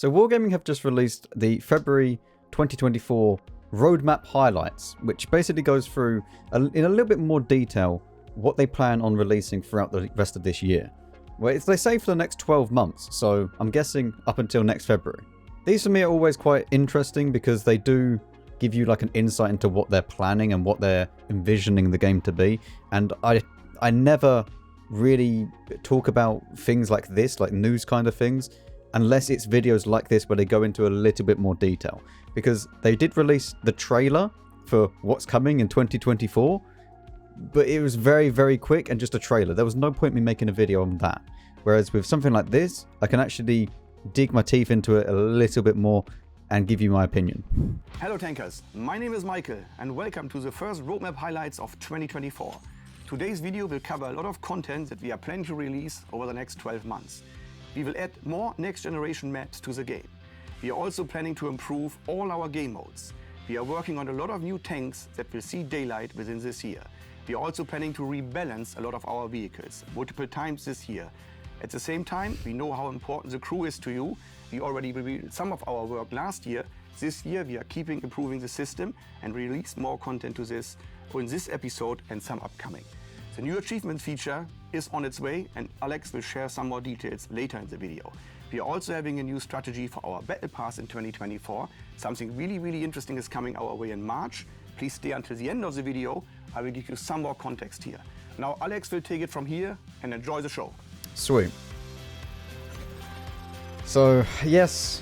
So Wargaming have just released the February 2024 roadmap highlights, which basically goes through in a little bit more detail what they plan on releasing throughout the rest of this year. Well, they say for the next 12 months, so I'm guessing up until next February. These for me are always quite interesting because they do give you like an insight into what they're planning and what they're envisioning the game to be. And I never really talk about things like this, like news kind of things, unless it's videos like this where they go into a little bit more detail. Because they did release the trailer for what's coming in 2024, but it was very, very quick and just a trailer. There was no point in me making a video on that. Whereas with something like this, I can actually dig my teeth into it a little bit more and give you my opinion. Hello tankers, my name is Michael and welcome to the first roadmap highlights of 2024. Today's video will cover a lot of content that we are planning to release over the next 12 months. We will add more next generation maps to the game. We are also planning to improve all our game modes. We are working on a lot of new tanks that will see daylight within this year. We are also planning to rebalance a lot of our vehicles multiple times this year. At the same time, we know how important the crew is to you. We already revealed some of our work last year. This year we are keeping improving the system and release more content to this in this episode and some upcoming. The new achievement feature is on its way and Alex will share some more details later in the video. We are also having a new strategy for our Battle Pass in 2024. Something really interesting is coming our way in March. Please stay until the end of the video. I will give you some more context here. Now Alex will take it from here and enjoy the show. Sweet. So, yes,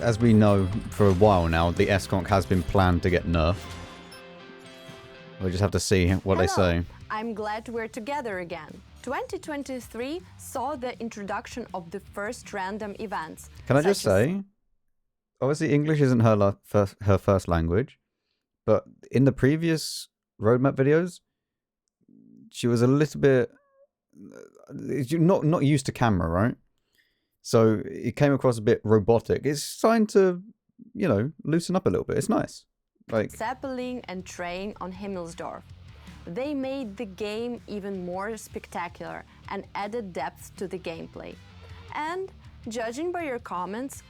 as we know for a while now, the S-Conk has been planned to get nerfed. We'll just have to see what they say. I'm glad we're together again. 2023 saw the introduction of the first random events. Can I just say, obviously English isn't her first language, but in the previous roadmap videos, she was a little bit not used to camera, right? So it came across a bit robotic. It's starting to, you know, loosen up a little bit. It's nice. Like Zeppelin and train on Himmelsdorf. They made the game even more spectacular and added depth to the gameplay. And judging by your comments,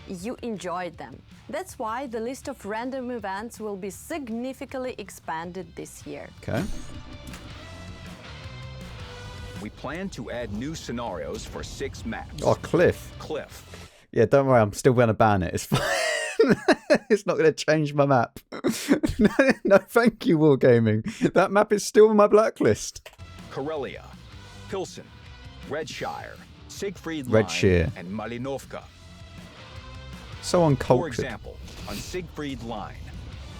you enjoyed them. That's why the list of random events will be significantly expanded this year. Okay. We plan to add new scenarios for 6 maps. Oh, Cliff. Cliff. Yeah, don't worry, I'm still going to ban it. It's fine. It's not going to change my map. No, thank you, Wargaming. That map is still on my blacklist. Karelia, Pilsen, Redshire, Siegfried Redshire. Line, and Malinovka. So uncultured. For example, on Siegfried Line,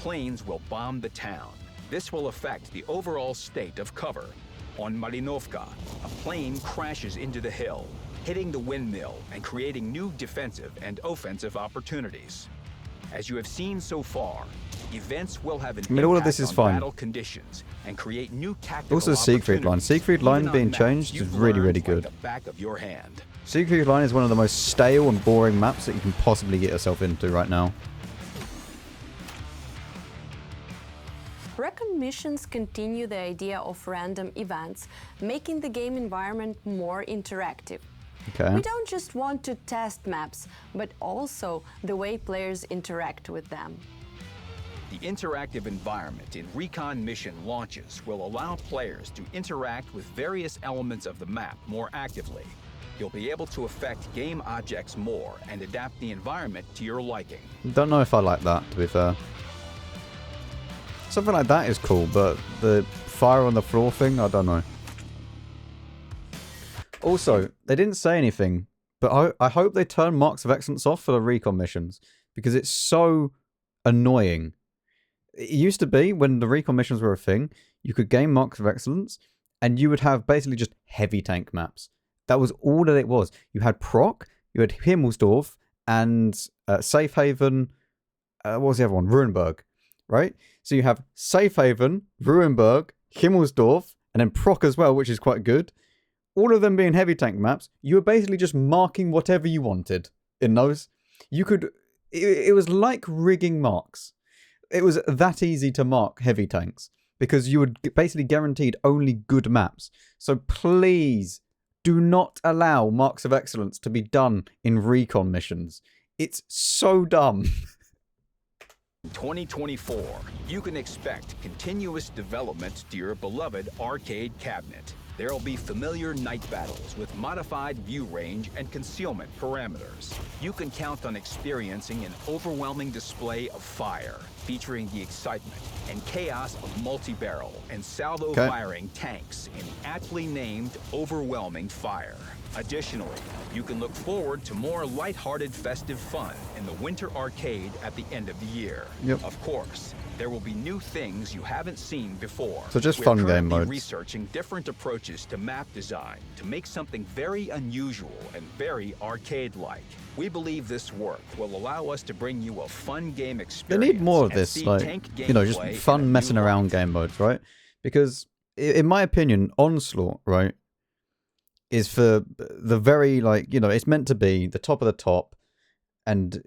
planes will bomb the town. This will affect the overall state of cover. On Malinovka, a plane crashes into the hill, hitting the windmill and creating new defensive and offensive opportunities. As you have seen so far, events will have an all of this is fine. battle conditions and create new tactical Also, Siegfried Line. Siegfried Line being changed is really, really good. Like the back of your hand. Siegfried Line is one of the most stale and boring maps that you can possibly get yourself into right now. Recon missions continue the idea of random events, making the game environment more interactive. Okay. We don't just want to test maps, but also the way players interact with them. The interactive environment in recon mission launches will allow players to interact with various elements of the map more actively. You'll be able to affect game objects more and adapt the environment to your liking. Don't know if I like that, to be fair. Something like that is cool, but the fire on the floor thing, I don't know. Also, they didn't say anything, but I hope they turn Marks of Excellence off for the recon missions, because it's so annoying. It used to be, when the recon missions were a thing, you could gain Marks of Excellence, and you would have basically just heavy tank maps. That was all that it was. You had Proc, you had Himmelsdorf, and Safe Haven, what was the other one? Ruinberg, right? So you have Safe Haven, Ruinberg, Himmelsdorf, and then Proc as well, which is quite good. All of them being heavy tank maps, you were basically just marking whatever you wanted in those. You could... It was like rigging marks. It was that easy to mark heavy tanks, because you were basically guaranteed only good maps. So please do not allow Marks of Excellence to be done in recon missions. It's so dumb. In 2024, you can expect continuous development to your beloved arcade cabinet. There'll be familiar night battles with modified view range and concealment parameters. You can count on experiencing an overwhelming display of fire, featuring the excitement and chaos of multi-barrel and salvo-firing tanks in aptly named Overwhelming Fire. Additionally, you can look forward to more lighthearted festive fun in the Winter Arcade at the end of the year. Yep. Of course, there will be new things you haven't seen before. So just We're fun game currently modes. researching different approaches to map design to make something very unusual and very arcade-like. We believe this work will allow us to bring you a fun game They experience. need more of and this, see like, tank you know, just gameplay in a fun messing new around light. game modes, right? Because in my opinion, Onslaught, right, is for the very, like, you know, it's meant to be the top of the top, and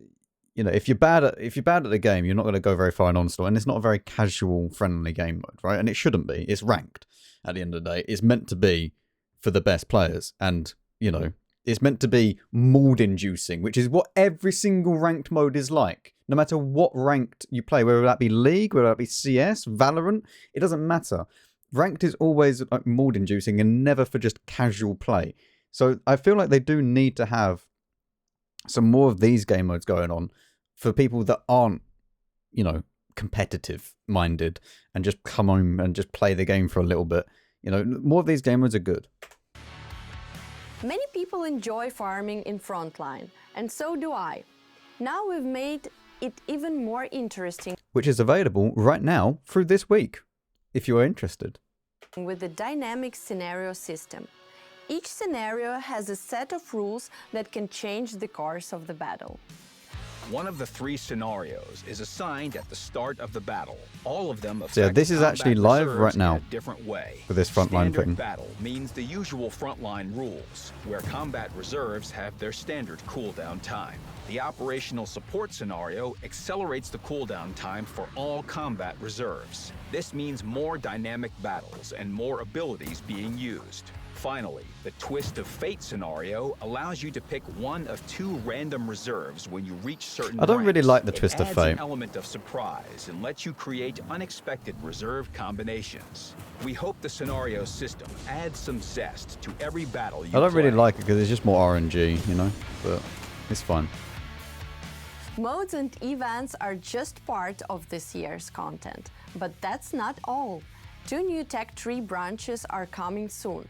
you know, if you're bad at the game, you're not going to go very far in Onslaught, and it's not a very casual, friendly game mode, right? And it shouldn't be. It's ranked. At the end of the day, it's meant to be for the best players, and you know, it's meant to be mood-inducing, which is what every single ranked mode is like. No matter what ranked you play, whether that be League, whether that be CS, Valorant, it doesn't matter. Ranked is always like mood-inducing and never for just casual play. So I feel like they do need to have some more of these game modes going on for people that aren't, you know, competitive-minded and just come home and just play the game for a little bit. You know, more of these game modes are good. Many people enjoy farming in Frontline, and so do I. Now we've made it even more interesting Which is available right now through this week, if you are interested. with the dynamic scenario system. Each scenario has a set of rules that can change the course of the battle. One of the 3 scenarios is assigned at the start of the battle. All of them affect So yeah, this is actually combat live reserves right now in a different way. for this Frontline Standard thing. battle means the usual Frontline rules, where combat reserves have their standard cooldown time. The operational support scenario accelerates the cooldown time for all combat reserves. This means more dynamic battles and more abilities being used. Finally, the Twist of Fate scenario allows you to pick one of 2 random reserves when you reach certain I don't really ranks. like the It Twist of adds Fate. an element of surprise and lets you create unexpected reserve combinations. We hope the scenario system adds some zest to every battle you I don't really play. like it because it's just more RNG, you know, but it's fun. Modes and events are just part of this year's content, but that's not all. 2 new tech tree branches are coming soon.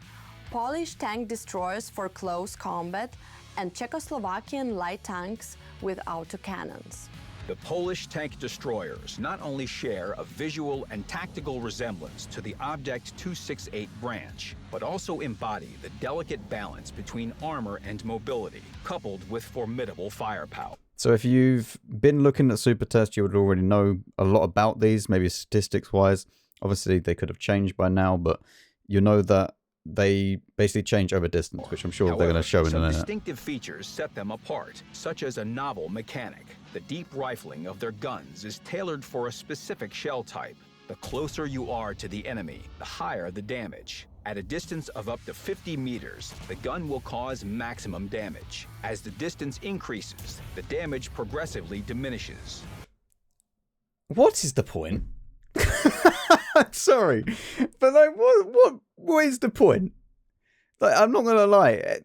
Polish tank destroyers for close combat and Czechoslovakian light tanks with autocannons. The Polish tank destroyers not only share a visual and tactical resemblance to the Object 268 branch, but also embody the delicate balance between armor and mobility, coupled with formidable firepower. So if you've been looking at Super Test, you would already know a lot about these, maybe statistics-wise. Obviously, they could have changed by now, but you know that they basically change over distance, which I'm sure they're going to show in a some minute. distinctive features set them apart, such as a novel mechanic. The deep rifling of their guns is tailored for a specific shell type. The closer you are to the enemy, the higher the damage. At a distance of up to 50 meters, the gun will cause maximum damage. As the distance increases, the damage progressively diminishes. What is the point? I'm sorry, but like, what is the point? Like, I'm not gonna lie.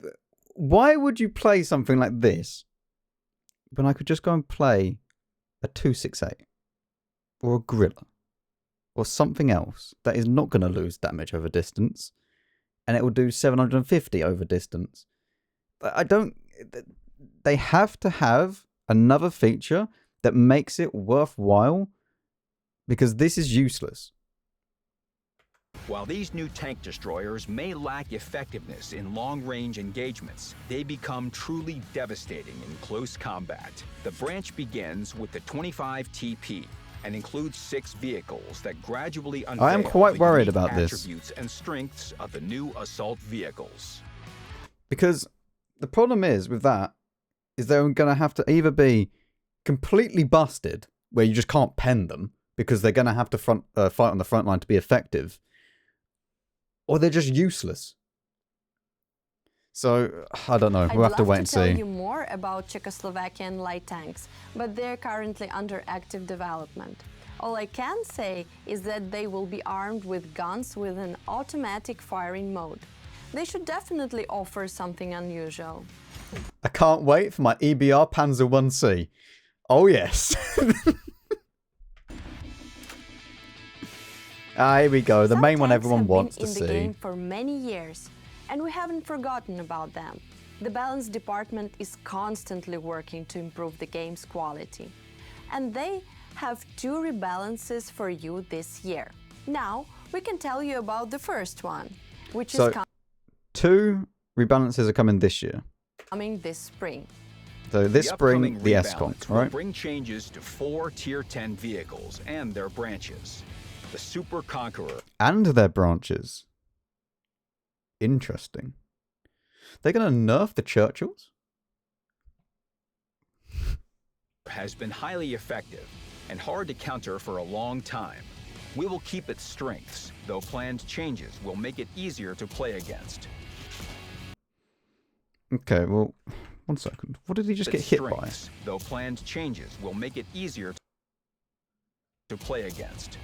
Why would you play something like this when I could just go and play a 268 or a Gorilla or something else that is not gonna lose damage over distance, and it will do 750 over distance? I don't. They have to have another feature that makes it worthwhile, because this is useless. While these new tank destroyers may lack effectiveness in long-range engagements, they become truly devastating in close combat. The branch begins with the 25 TP and includes 6 vehicles that gradually unveil I am quite the worried unique about this, attributes and strengths of the new assault vehicles. because the problem is with that is they're going to have to either be completely busted, where you just can't pen them because they're going to have to fight on the front line to be effective, or they're just useless. So, I don't know. We'll have to wait and see. I'd love to tell you more about Czechoslovakian light tanks, but they're currently under active development. All I can say is that they will be armed with guns with an automatic firing mode. They should definitely offer something unusual. I can't wait for my EBR Panzer 1C. Oh, yes. Here we go. The main one everyone wants to see. Some tanks have been in the game for many years, and we haven't forgotten about them. The balance department is constantly working to improve the game's quality. And they have 2 rebalances for you this year. Now, we can tell you about the first one, which is 2 rebalances are coming this year. Coming this spring. So this spring, the S-Con, right? Will bring changes to 4 Tier 10 vehicles and their branches. The Super Conqueror. And their branches. Interesting. They're going to nerf the Churchills? Has been highly effective and hard to counter for a long time. We will keep its strengths, though planned changes will make it easier to play against. Okay, well, one second. What did he just get hit by? Though planned changes will make it easier to play against.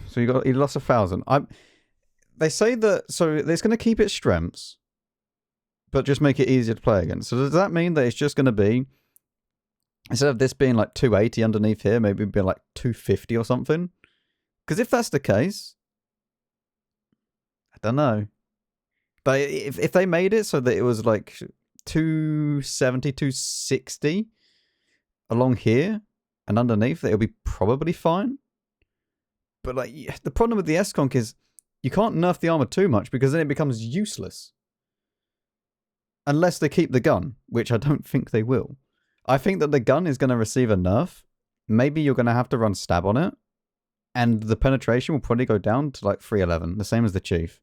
So he lost 1,000. They say that, so it's going to keep its strengths, but just make it easier to play against. So does that mean that it's just going to be, instead of this being like 280 underneath here, maybe it'd be like 250 or something? Because if that's the case, I don't know. But if they made it so that it was like 270, 260 along here and underneath, it'll be probably fine. But like the problem with the S-Conk is you can't nerf the armor too much because then it becomes useless. Unless they keep the gun, which I don't think they will. I think that the gun is going to receive a nerf. Maybe you're going to have to run stab on it. And the penetration will probably go down to like 311, the same as the Chief.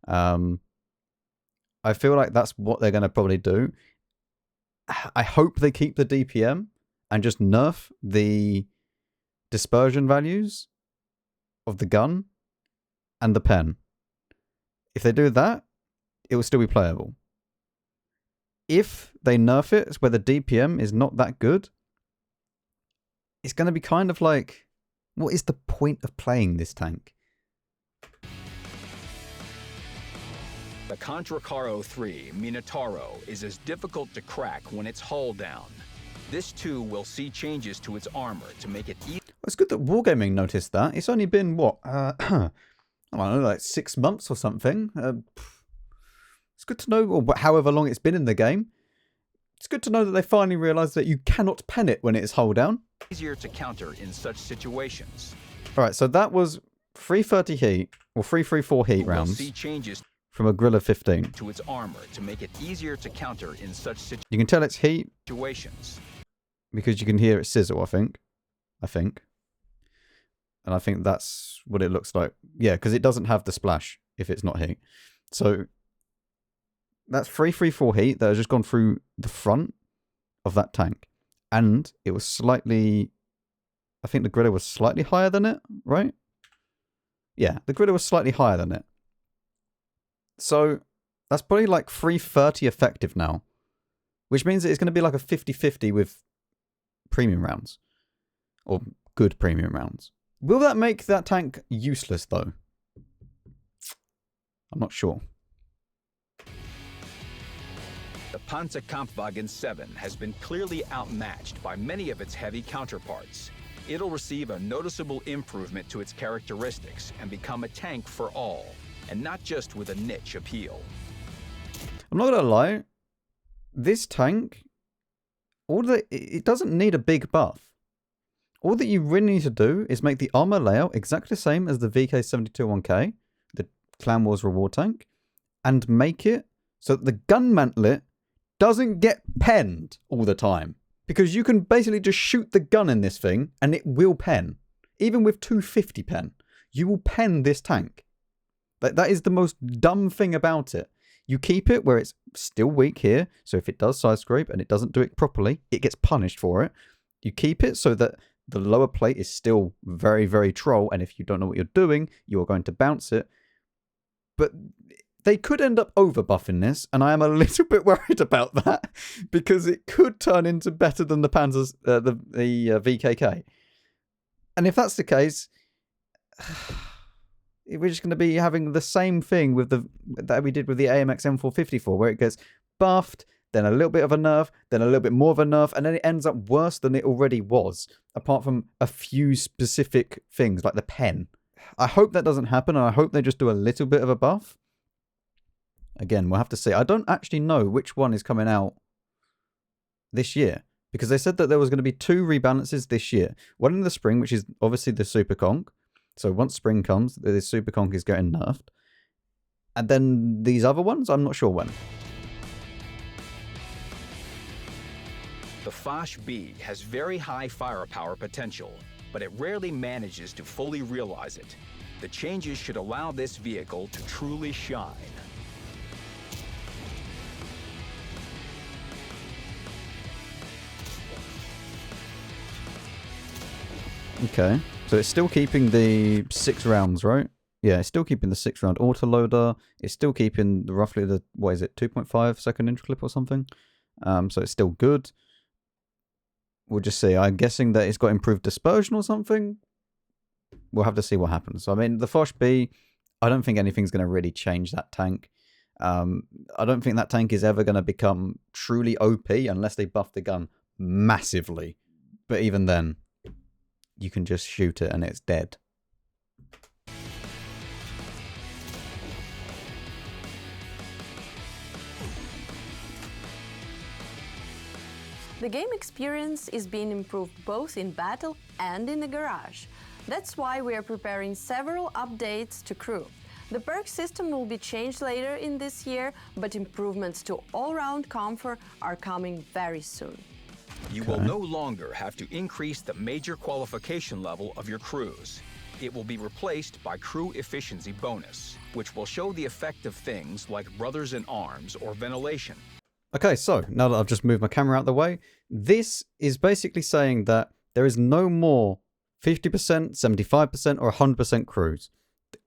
I feel like that's what they're going to probably do. I hope they keep the DPM and just nerf the dispersion values of the gun and the pen. If they do that, it will still be playable. If they nerf it where the DPM is not that good, it's going to be kind of like, what is the point of playing this tank? The Conqueror 3 Minotauro is as difficult to crack when it's hull down. This too will see changes to its armor to make it easy. It's good that Wargaming noticed that. It's only been, what, I don't know, like 6 months or something. It's good to know, or however long it's been in the game. It's good to know that they finally realised that you cannot pen it when it is hull down. Easier to counter in such situations. Alright, so that was 330 heat, or 334 heat rounds. See changes from a Grilla 15. To its armor to make it easier to counter in such You can tell it's heat situations. Because you can hear it sizzle, I think. And I think that's what it looks like. Yeah, because it doesn't have the splash if it's not heat. So that's 334 heat that has just gone through the front of that tank. And it was slightly, I think the Grilla was slightly higher than it, right? Yeah, the Grilla was slightly higher than it. So that's probably like 330 effective now. Which means that it's going to be like a 50-50 with premium rounds. Or good premium rounds. Will that make that tank useless though? I'm not sure. The Panzerkampfwagen 7 has been clearly outmatched by many of its heavy counterparts. It'll receive a noticeable improvement to its characteristics and become a tank for all, and not just with a niche appeal. I'm not gonna lie, this tank, it doesn't need a big buff. All that you really need to do is make the armor layout exactly the same as the VK72-1K, the Clan Wars reward tank, and make it so that the gun mantlet doesn't get penned all the time. Because you can basically just shoot the gun in this thing and it will pen. Even with 250 pen, you will pen this tank. That is the most dumb thing about it. You keep it where it's still weak here, so if it does side scrape and it doesn't do it properly, it gets punished for it. You keep it so that the lower plate is still very, very troll, and if you don't know what you're doing, you're going to bounce it. But They could end up over buffing this, and I am a little bit worried about that because it could turn into better than the Panzers, the VKK. And if that's the case, we're just going to be having the same thing with that we did with the AMX M454, where it gets buffed, then a little bit of a nerf, then a little bit more of a nerf, and then it ends up worse than it already was, apart from a few specific things like the pen. I hope that doesn't happen, and I hope they just do a little bit of a buff. Again, we'll have to see. I don't actually know which one is coming out this year, because they said that there was going to be 2 rebalances this year. One in the spring, which is obviously the Super Conk. So once spring comes, the Super Conk is getting nerfed. And then these other ones, I'm not sure when. The Foch B has very high firepower potential, but it rarely manages to fully realize it. The changes should allow this vehicle to truly shine. Okay, so it's still keeping the 6 rounds, right? Yeah, it's still keeping the 6-round autoloader. It's still keeping roughly the, what is it, 2.5 second inch clip or something. So it's still good. We'll just see. I'm guessing that it's got improved dispersion or something. We'll have to see what happens. I mean, the Foch B, I don't think anything's going to really change that tank. I don't think that tank is ever going to become truly OP unless they buff the gun massively. But even then, you can just shoot it and it's dead. The game experience is being improved both in battle and in the garage. That's why we are preparing several updates to crew. The perk system will be changed later in this year, but improvements to all-round comfort are coming very soon. You will no longer have to increase the major qualification level of your crews. It will be replaced by crew efficiency bonus, which will show the effect of things like brothers in arms or ventilation. Okay, so now that I've just moved my camera out of the way, this is basically saying that there is no more 50%, 75%, or 100% crews.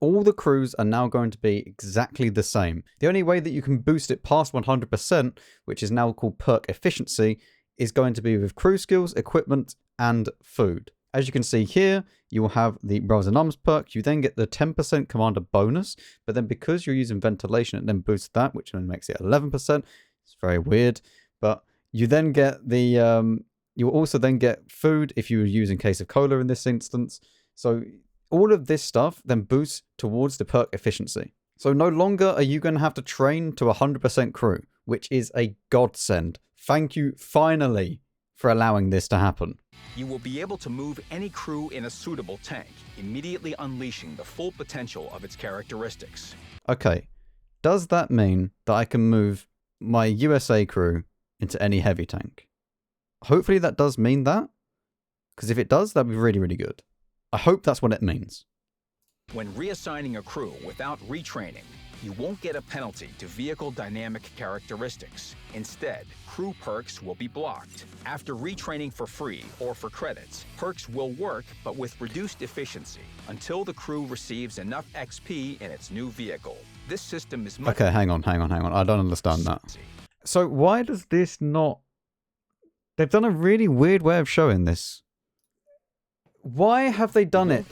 All the crews are now going to be exactly the same. The only way that you can boost it past 100%, which is now called perk efficiency, is going to be with crew skills, equipment, and food. As you can see here, you will have the Brothers in Arms perk. You then get the 10% commander bonus, but then because you're using ventilation, it then boosts that, which then makes it 11%. It's very weird, but you then get the, you'll also then get food if you're using case of cola in this instance. So all of this stuff then boosts towards the perk efficiency. So no longer are you going to have to train to 100% crew, which is a godsend. Thank you, finally, for allowing this to happen. You will be able to move any crew in a suitable tank, immediately unleashing the full potential of its characteristics. Okay, does that mean that I can move my USA crew into any heavy tank? Hopefully that does mean that, because if it does, that'd be really, really good. I hope that's what it means. When reassigning a crew without retraining, you won't get a penalty to vehicle dynamic characteristics. Instead, crew perks will be blocked. After retraining for free or for credits, perks will work but with reduced efficiency until the crew receives enough XP in its new vehicle. This system is much... Okay, hang on. I don't understand that. So why does this not... They've done a really weird way of showing this. Why have they done it?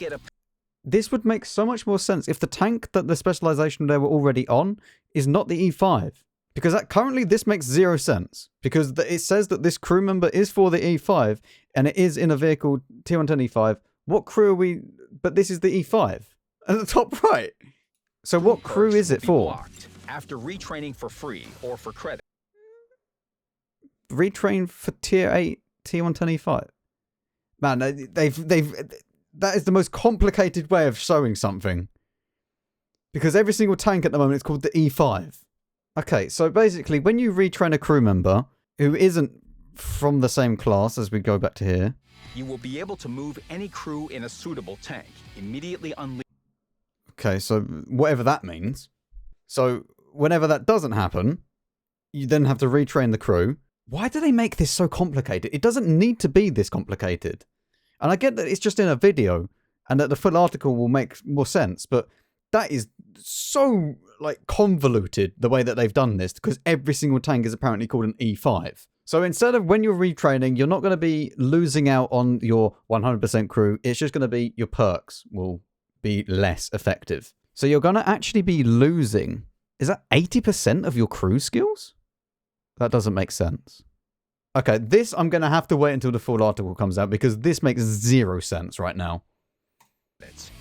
This would make so much more sense if the tank that the specialization they were already on is not the E5. Because currently this makes 0 sense. Because it says that this crew member is for the E5 and it is in a vehicle T110 E5. What crew are we... But this is the E5 at the top right. So what crew is it for? After retraining for free or for credit. Retrain for tier 8 T110 E5. Man, that is the most complicated way of showing something. Because every single tank at the moment is called the E5. Okay, so basically, when you retrain a crew member who isn't from the same class, as we go back to here, you will be able to move any crew in a suitable tank, immediately unleash. Okay, so whatever that means. So whenever that doesn't happen, you then have to retrain the crew. Why do they make this so complicated? It doesn't need to be this complicated. And I get that it's just in a video and that the full article will make more sense, but that is so like convoluted the way that they've done this, because every single tank is apparently called an E5. So instead of when you're retraining, you're not going to be losing out on your 100% crew. It's just going to be your perks will be less effective. So you're going to actually be losing, is that 80% of your crew skills? That doesn't make sense. Okay, this I'm going to have to wait until the full article comes out, because this makes zero sense right now.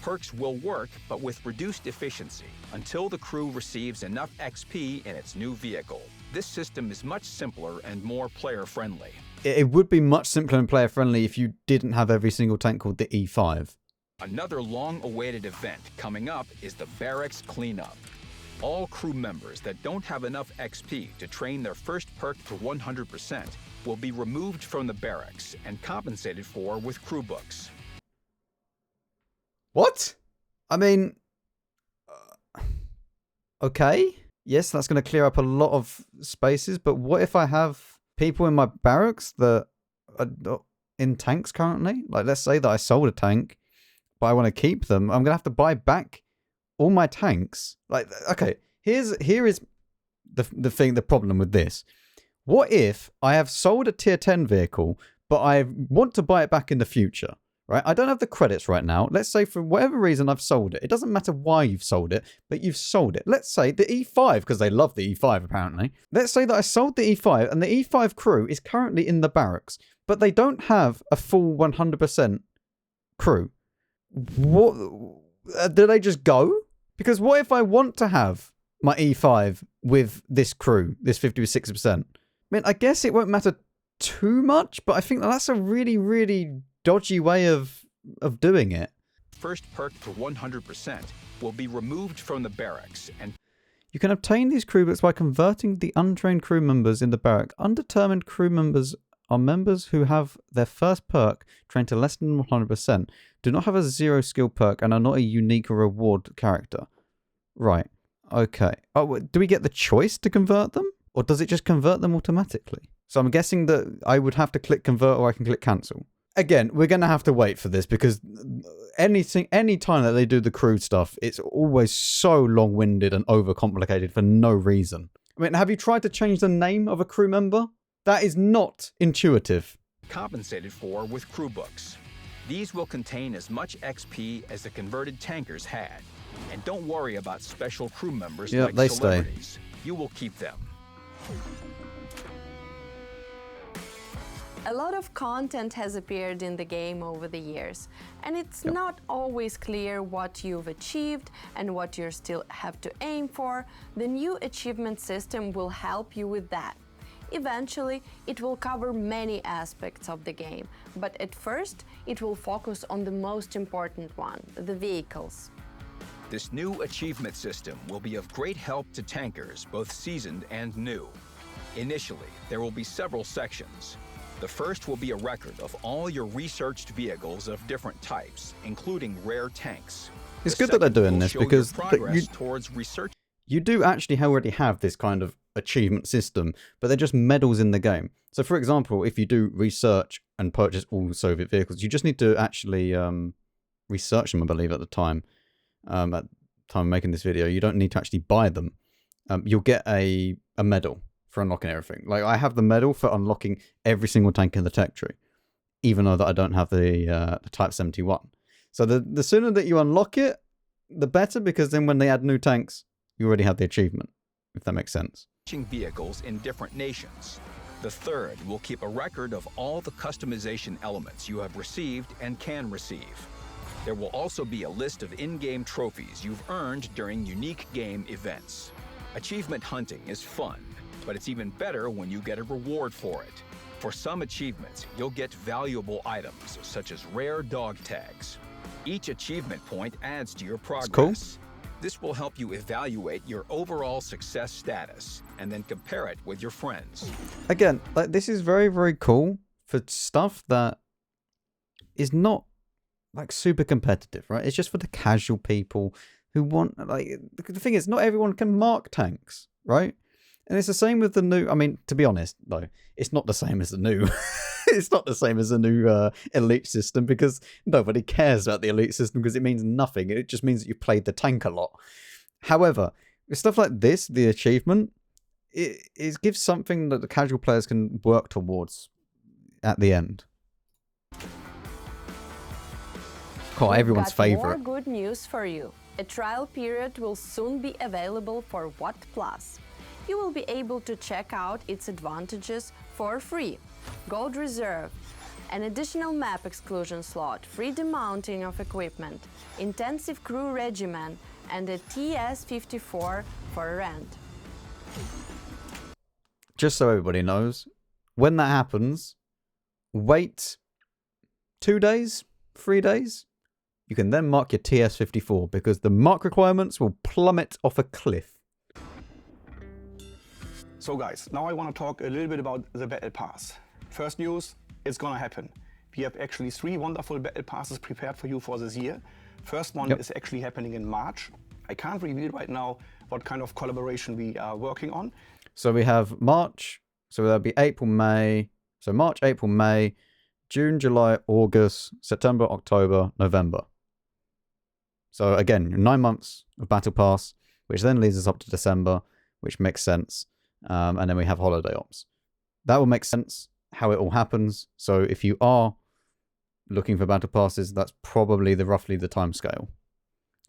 Perks will work, but with reduced efficiency, until the crew receives enough XP in its new vehicle. This system is much simpler and more player-friendly. It would be much simpler and player-friendly if you didn't have every single tank called the E5. Another long-awaited event coming up is the Barracks Cleanup. All crew members that don't have enough XP to train their first perk to 100% will be removed from the barracks and compensated for with crew books. What? I mean, okay. Yes, that's going to clear up a lot of spaces, but what if I have people in my barracks that are in tanks currently? Like, let's say that I sold a tank, but I want to keep them. I'm going to have to buy back all my tanks. Like, okay, here is the problem with this. What if I have sold a tier 10 vehicle, but I want to buy it back in the future? Right? I don't have the credits right now. Let's say for whatever reason I've sold it. It doesn't matter why you've sold it, but you've sold it. Let's say the E5, because they love the E5 apparently. Let's say that I sold the E5 and the E5 crew is currently in the barracks, but they don't have a full 100% crew. What? Do they just go? Because what if I want to have my E5 with this crew, this 50-60%? I mean, I guess it won't matter too much, but I think that's a really, really dodgy way of doing it. First perk to 100% will be removed from the barracks, and you can obtain these crew books by converting the untrained crew members in the barrack. Undetermined crew members are members who have their first perk trained to less than 100%, do not have a 0 skill perk, and are not a unique or reward character. Right. Okay. Oh, do we get the choice to convert them? Or does it just convert them automatically? So I'm guessing that I would have to click convert, or I can click cancel. Again, we're going to have to wait for this, because any time that they do the crew stuff, it's always so long-winded and overcomplicated for no reason. I mean, have you tried to change the name of a crew member? That is not intuitive. Compensated for with crew books. These will contain as much XP as the converted tankers had. And don't worry about special crew members like they celebrities. stay. You will keep them. A lot of content has appeared in the game over the years, and it's not always clear what you've achieved and what you still have to aim for. The new achievement system will help you with that. Eventually, it will cover many aspects of the game, but at first, it will focus on the most important one, the vehicles. This new achievement system will be of great help to tankers, both seasoned and new. Initially, there will be several sections. The first will be a record of all your researched vehicles of different types, including rare tanks. It's good that they're doing this, because you do actually already have this kind of achievement system, but they're just medals in the game. So for example, if you do research and purchase all Soviet vehicles, you just need to actually research them, I believe, at the time. At the time of making this video, you don't need to actually buy them. You'll get a medal for unlocking everything. Like, I have the medal for unlocking every single tank in the tech tree, even though that I don't have the Type 71. So the sooner that you unlock it, the better, because then when they add new tanks, you already have the achievement, if that makes sense. Vehicles in different nations. The third will keep a record of all the customization elements you have received and can receive. There will also be a list of in-game trophies you've earned during unique game events. Achievement hunting is fun, but it's even better when you get a reward for it. For some achievements, you'll get valuable items, such as rare dog tags. Each achievement point adds to your progress. That's cool. This will help you evaluate your overall success status, and then compare it with your friends. Again, like, this is very, very cool for stuff that is not like super competitive, right? It's just for the casual people who want, like, the thing is, not everyone can mark tanks, right? And it's the same with the new, I mean, to be honest, though, it's not the same as the new. It's not the same as a new elite system because nobody cares about the elite system because it means nothing. It just means that you played the tank a lot. However, with stuff like this, the achievement, it gives something that the casual players can work towards at the end. Oh, everyone's favorite. More good news for you. A trial period will soon be available for WoT Plus. You will be able to check out its advantages for free. Gold reserve, an additional map exclusion slot, free demounting of equipment, intensive crew regimen, and a TS-54 for rent. Just so everybody knows, when that happens, wait 2 days, 3 days. You can then mark your TS-54 because the mark requirements will plummet off a cliff. So guys, now I want to talk a little bit about the Battle Pass. First news, it's gonna happen. We have actually 3 wonderful Battle Passes prepared for you for this year. First one is actually happening in March. I can't reveal right now what kind of collaboration we are working on. So we have March, so that'll be April, May. So March, April, May, June, July, August, September, October, November. So again, 9 months of Battle Pass, which then leads us up to December, which makes sense. And then we have holiday ops. That will make sense how it all happens. So if you are looking for Battle Passes, that's probably roughly the time scale.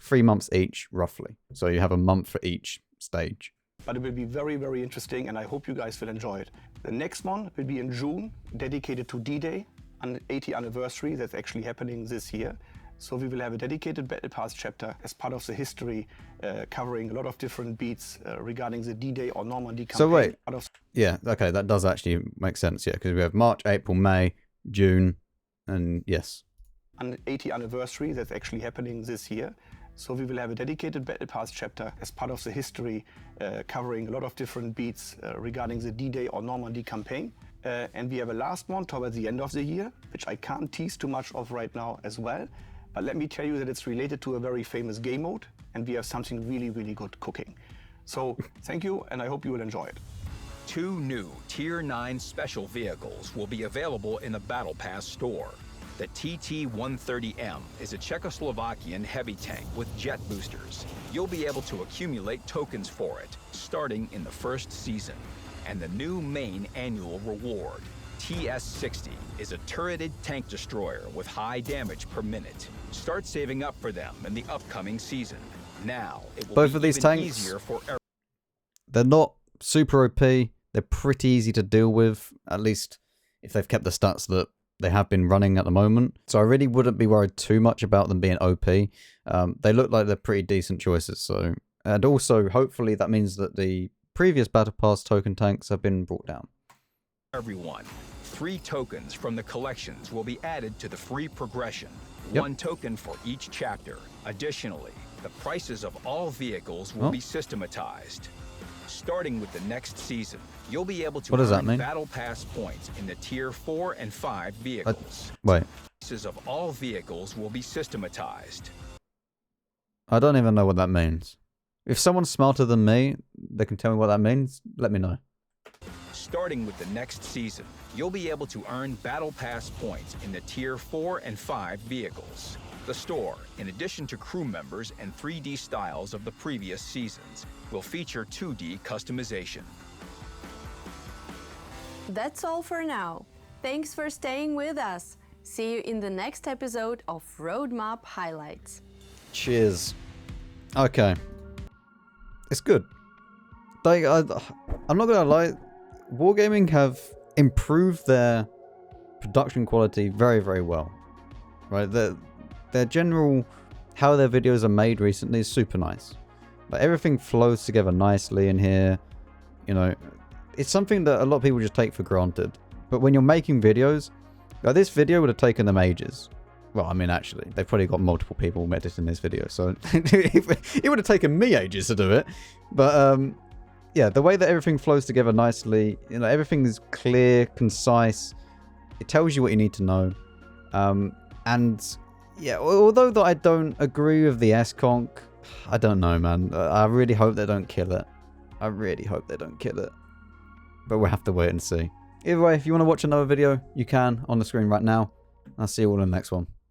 3 months each, roughly. So you have a month for each stage. But it will be very, very interesting, and I hope you guys will enjoy it. The next one will be in June, dedicated to D-Day, an 80th anniversary that's actually happening this year. So we will have a dedicated Battle Pass chapter as part of the history, covering a lot of different beats regarding the D-Day or Normandy campaign. So wait, yeah, okay, that does actually make sense, yeah, because we have March, April, May, June, and yes. An 80th anniversary that's actually happening this year. So we will have a dedicated Battle Pass chapter as part of the history, covering a lot of different beats regarding the D-Day or Normandy campaign. And we have a last one towards the end of the year, which I can't tease too much of right now as well. But let me tell you that it's related to a very famous game mode, and we have something really, really good cooking. So thank you, and I hope you will enjoy it. 2 new Tier 9 special vehicles will be available in the Battle Pass store. The TT-130M is a Czechoslovakian heavy tank with jet boosters. You'll be able to accumulate tokens for it, starting in the first season. And the new main annual reward, TS-60, is a turreted tank destroyer with high damage per minute. Start saving up for them in the upcoming season. Now, it will Both be of these even tanks, easier for they're not super OP. They're pretty easy to deal with, at least if they've kept the stats that they have been running at the moment. So I really wouldn't be worried too much about them being OP. They look like they're pretty decent choices. So, and also, hopefully that means that the previous Battle Pass token tanks have been brought down. Everyone, 3 tokens from the collections will be added to the free progression. 1 token for each chapter. Additionally, the prices of all vehicles will be systematized. Starting with the next season, you'll be able to earn Battle Pass points in the Tier 4 and 5 vehicles. Wait. Prices of all vehicles will be systematized. I don't even know what that means. If someone's smarter than me, they can tell me what that means, let me know. Starting with the next season, you'll be able to earn Battle Pass points in the Tier 4 and 5 vehicles. The store, in addition to crew members and 3D styles of the previous seasons, will feature 2D customization. That's all for now. Thanks for staying with us. See you in the next episode of Roadmap Highlights. Cheers. Okay. It's good. Like, I'm not gonna lie, Wargaming have improved their production quality very, very well. Right? Their general, how their videos are made recently is super nice. Like, everything flows together nicely in here. You know, it's something that a lot of people just take for granted. But when you're making videos, like, this video would have taken them ages. Well, I mean, actually, they've probably got multiple people editing this video, so it would have taken me ages to do it. But yeah, the way that everything flows together nicely, you know, everything is clear, concise. It tells you what you need to know. And yeah, although that I don't agree with the S-Conk, I don't know, man. I really hope they don't kill it. I really hope they don't kill it. But we'll have to wait and see. Either way, if you want to watch another video, you can on the screen right now. I'll see you all in the next one.